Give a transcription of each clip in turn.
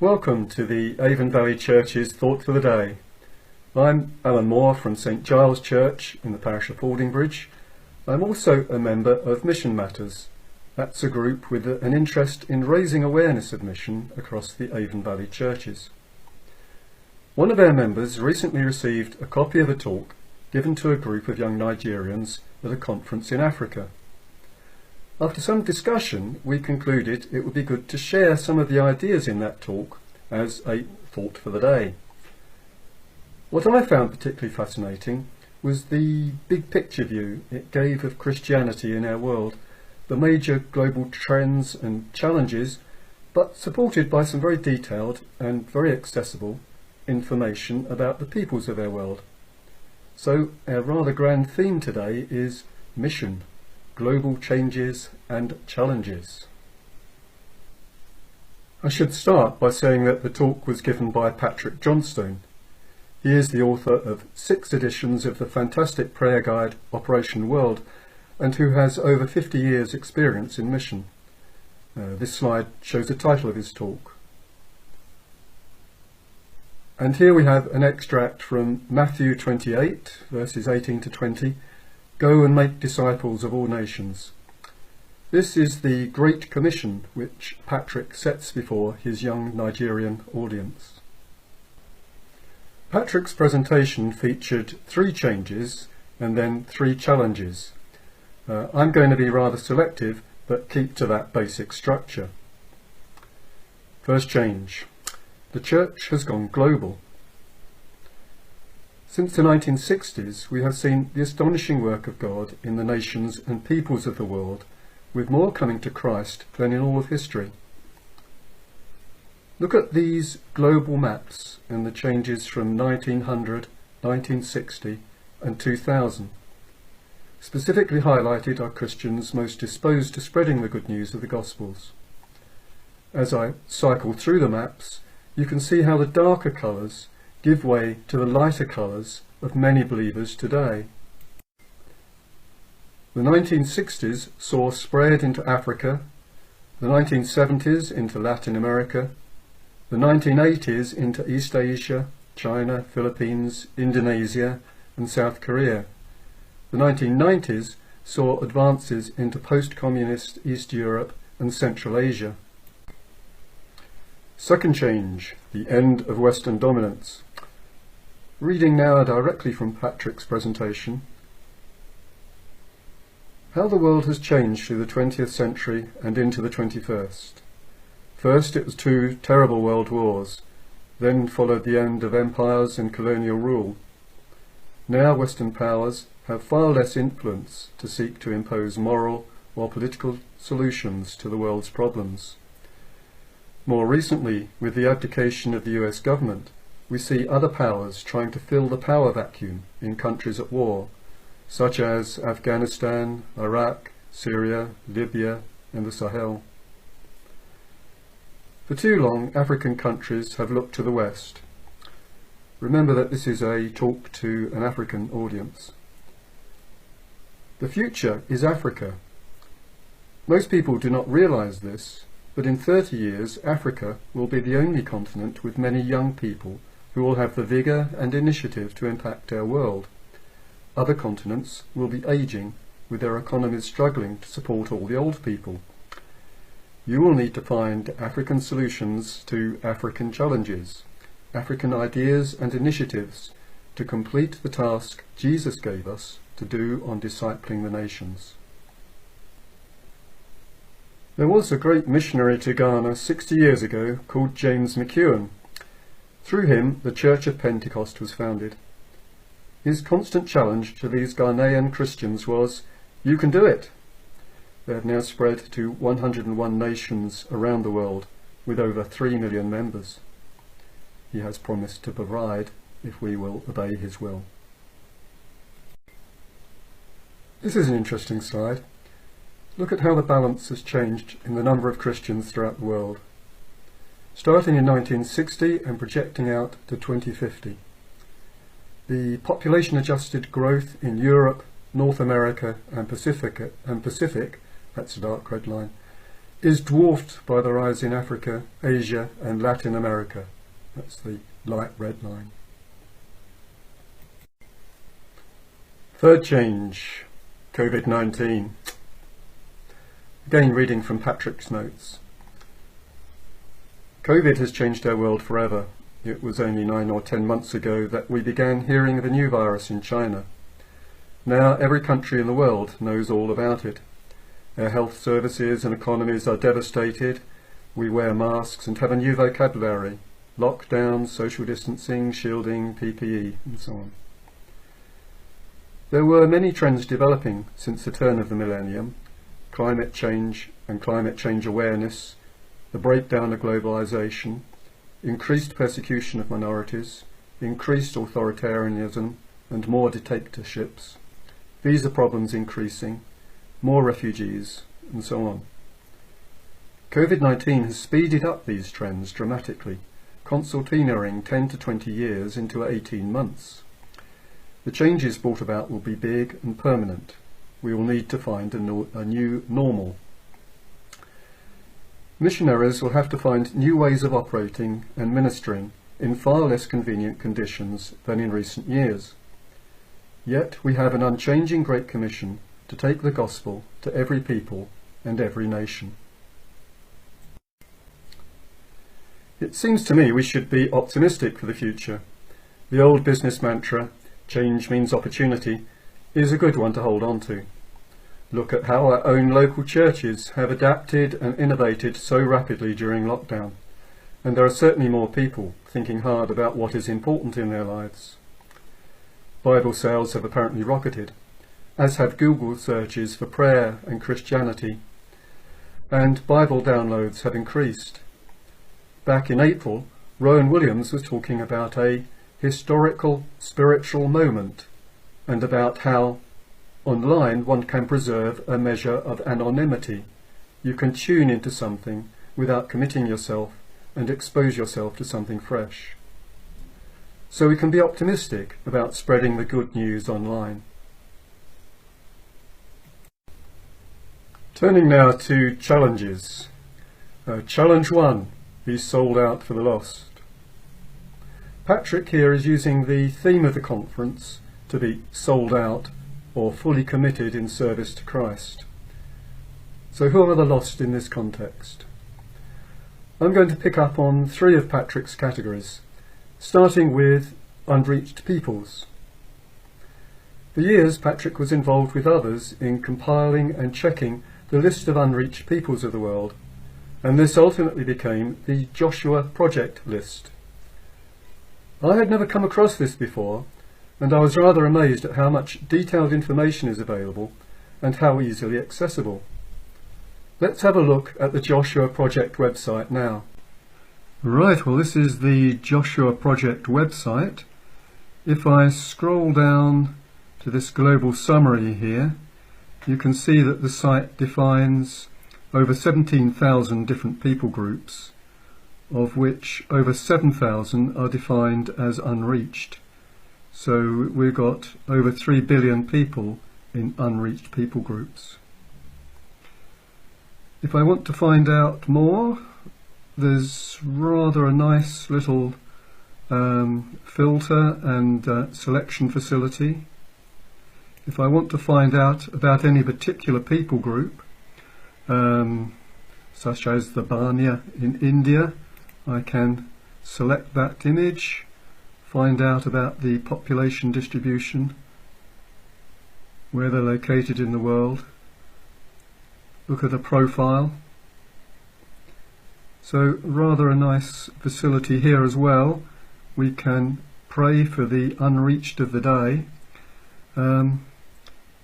Welcome to the Avon Valley Church's Thought for the Day. I'm Alan Moore from St Giles Church in the parish of Fordingbridge. I'm also a member of Mission Matters. That's a group with an interest in raising awareness of mission across the Avon Valley churches. One of our members recently received a copy of a talk given to a group of young Nigerians at a conference in Africa. After some discussion, we concluded it would be good to share some of the ideas in that talk as a thought for the day. What I found particularly fascinating was the big picture view it gave of Christianity in our world, the major global trends and challenges, but supported by some very detailed and very accessible information about the peoples of our world. So our rather grand theme today is mission. Global changes and challenges. I should start by saying that the talk was given by Patrick Johnstone. He is the author of 6 editions of the fantastic prayer guide Operation World and who has over 50 years experience in mission. This slide shows the title of his talk. And here we have an extract from Matthew 28 verses 18 to 20. Go and make disciples of all nations. This is the Great Commission which Patrick sets before his young Nigerian audience. Patrick's presentation featured 3 changes and then 3 challenges. I'm going to be rather selective but keep to that basic structure. First change. The church has gone global. Since the 1960s, we have seen the astonishing work of God in the nations and peoples of the world, with more coming to Christ than in all of history. Look at these global maps and the changes from 1900, 1960 and 2000. Specifically highlighted are Christians most disposed to spreading the good news of the Gospels. As I cycle through the maps, you can see how the darker colours give way to the lighter colours of many believers today. The 1960s saw spread into Africa, the 1970s into Latin America, the 1980s into East Asia, China, Philippines, Indonesia and South Korea. The 1990s saw advances into post-communist East Europe and Central Asia. Second change, the end of Western dominance. Reading now directly from Patrick's presentation. How the world has changed through the 20th century and into the 21st. First it was 2 terrible world wars, then followed the end of empires and colonial rule. Now Western powers have far less influence to seek to impose moral or political solutions to the world's problems. More recently, with the abdication of the US government, we see other powers trying to fill the power vacuum in countries at war, such as Afghanistan, Iraq, Syria, Libya and the Sahel. For too long, African countries have looked to the West. Remember that this is a talk to an African audience. The future is Africa. Most people do not realise this, but in 30 years Africa will be the only continent with many young people who will have the vigour and initiative to impact our world. Other continents will be ageing, with their economies struggling to support all the old people. You will need to find African solutions to African challenges, African ideas and initiatives to complete the task Jesus gave us to do on discipling the nations. There was a great missionary to Ghana 60 years ago called James McEwen. Through him, the Church of Pentecost was founded. His constant challenge to these Ghanaian Christians was, "You can do it." They have now spread to 101 nations around the world, with over 3 million members. He has promised to provide if we will obey his will. This is an interesting slide. Look at how the balance has changed in the number of Christians throughout the world. Starting in 1960 and projecting out to 2050. The population-adjusted growth in Europe, North America and Pacific, that's the dark red line, is dwarfed by the rise in Africa, Asia and Latin America. That's the light red line. Third change, COVID-19. Again, reading from Patrick's notes. COVID has changed our world forever. It was only 9 or 10 months ago that we began hearing of a new virus in China. Now every country in the world knows all about it. Our health services and economies are devastated. We wear masks and have a new vocabulary: lockdown, social distancing, shielding, PPE, and so on. There were many trends developing since the turn of the millennium: climate change and climate change awareness, the breakdown of globalization, increased persecution of minorities, increased authoritarianism and more dictatorships, visa problems increasing, more refugees, and so on. COVID-19 has speeded up these trends dramatically, concertinaing 10 to 20 years into 18 months. The changes brought about will be big and permanent. We will need to find a new normal. Missionaries will have to find new ways of operating and ministering in far less convenient conditions than in recent years. Yet we have an unchanging Great Commission to take the gospel to every people and every nation. It seems to me we should be optimistic for the future. The old business mantra, "change means opportunity," is a good one to hold on to. Look at how our own local churches have adapted and innovated so rapidly during lockdown, and there are certainly more people thinking hard about what is important in their lives. Bible sales have apparently rocketed, as have Google searches for prayer and Christianity, and Bible downloads have increased. Back in April, Rowan Williams was talking about a historical spiritual moment and about how online one can preserve a measure of anonymity. You can tune into something without committing yourself and expose yourself to something fresh. So we can be optimistic about spreading the good news online. Turning now to challenges. Challenge 1, be sold out for the lost. Patrick here is using the theme of the conference to be sold out or fully committed in service to Christ. So who are the lost in this context? I'm going to pick up on 3 of Patrick's categories, starting with unreached peoples. For years Patrick was involved with others in compiling and checking the list of unreached peoples of the world, and this ultimately became the Joshua Project list. I had never come across this before, and I was rather amazed at how much detailed information is available and how easily accessible. Let's have a look at the Joshua Project website now. Right, well, this is the Joshua Project website. If I scroll down to this global summary here, you can see that the site defines over 17,000 different people groups, of which over 7,000 are defined as unreached. So we've got over 3 billion people in unreached people groups. If I want to find out more, there's rather a nice little filter and selection facility. If I want to find out about any particular people group, such as the Banya in India, I can select that image, find out about the population distribution, where they're located in the world, look at a profile. So rather a nice facility here as well. We can pray for the unreached of the day.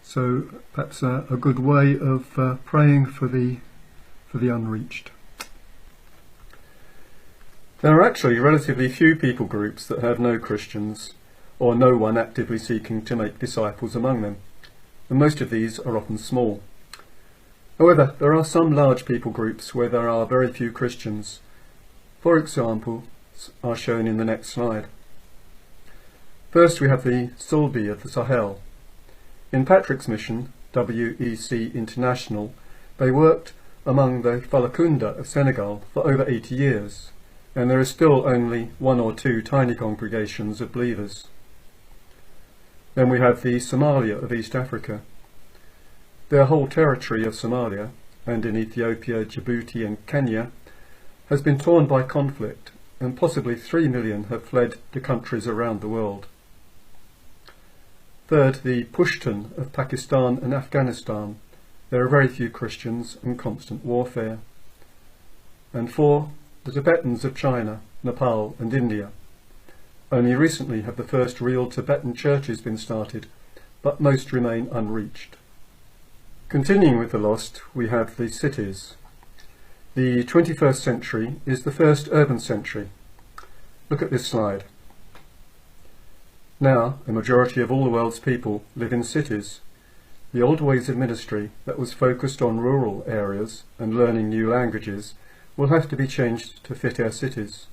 So perhaps a good way of praying for the unreached. There are actually relatively few people groups that have no Christians, or no one actively seeking to make disciples among them, and most of these are often small. However, there are some large people groups where there are very few Christians. For example, are shown in the next slide. First we have the Sulbi of the Sahel. In Patrick's mission, WEC International, they worked among the Falakunda of Senegal for over 80 years, and there is still only 1 or 2 tiny congregations of believers. Then we have the Somalia of East Africa. Their whole territory of Somalia, and in Ethiopia, Djibouti and Kenya, has been torn by conflict, and possibly 3 million have fled to countries around the world. Third, the Pushtun of Pakistan and Afghanistan. There are very few Christians and constant warfare. And 4, the Tibetans of China, Nepal and India. Only recently have the first real Tibetan churches been started, but most remain unreached. Continuing with the lost, we have the cities. The 21st century is the first urban century. Look at this slide. Now, a majority of all the world's people live in cities. The old ways of ministry that was focused on rural areas and learning new languages will have to be changed to fit our cities.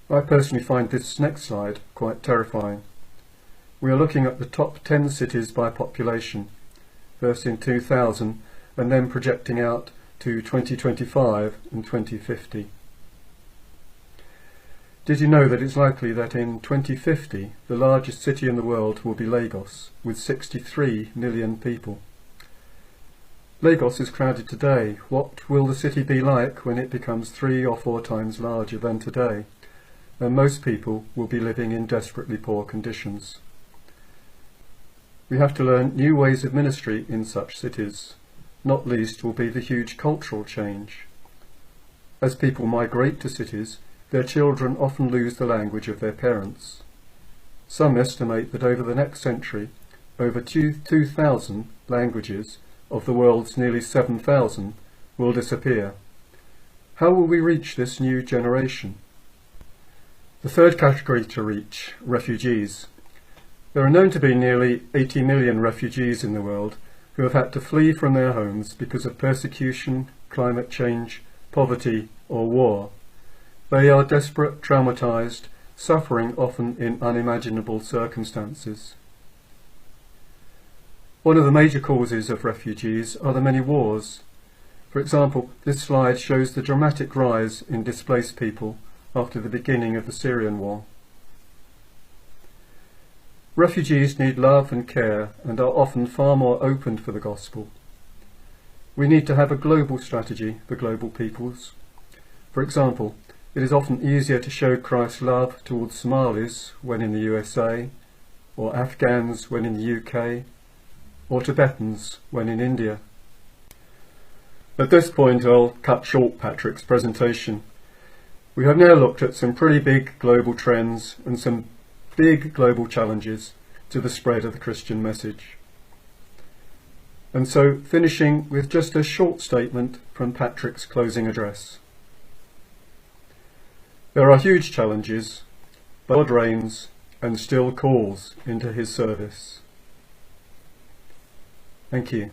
I personally find this next slide quite terrifying. We are looking at the top 10 cities by population, first in 2000 and then projecting out to 2025 and 2050. Did you know that it's likely that in 2050 the largest city in the world will be Lagos, with 63 million people? Lagos is crowded today. What will the city be like when it becomes 3 or 4 times larger than today? And most people will be living in desperately poor conditions. We have to learn new ways of ministry in such cities. Not least will be the huge cultural change. As people migrate to cities, their children often lose the language of their parents. Some estimate that over the next century, over 2,000 languages of the world's nearly 7,000 will disappear. How will we reach this new generation? The third category to reach, refugees. There are known to be nearly 80 million refugees in the world who have had to flee from their homes because of persecution, climate change, poverty or war. They are desperate, traumatized, suffering often in unimaginable circumstances. One of the major causes of refugees are the many wars. For example, this slide shows the dramatic rise in displaced people after the beginning of the Syrian war. Refugees need love and care and are often far more open for the gospel. We need to have a global strategy for global peoples. For example, it is often easier to show Christ's love towards Somalis when in the USA, or Afghans when in the UK, or Tibetans when in India. At this point I'll cut short Patrick's presentation. We have now looked at some pretty big global trends and some big global challenges to the spread of the Christian message. And so, finishing with just a short statement from Patrick's closing address. There are huge challenges, but God reigns and still calls into his service. Thank you.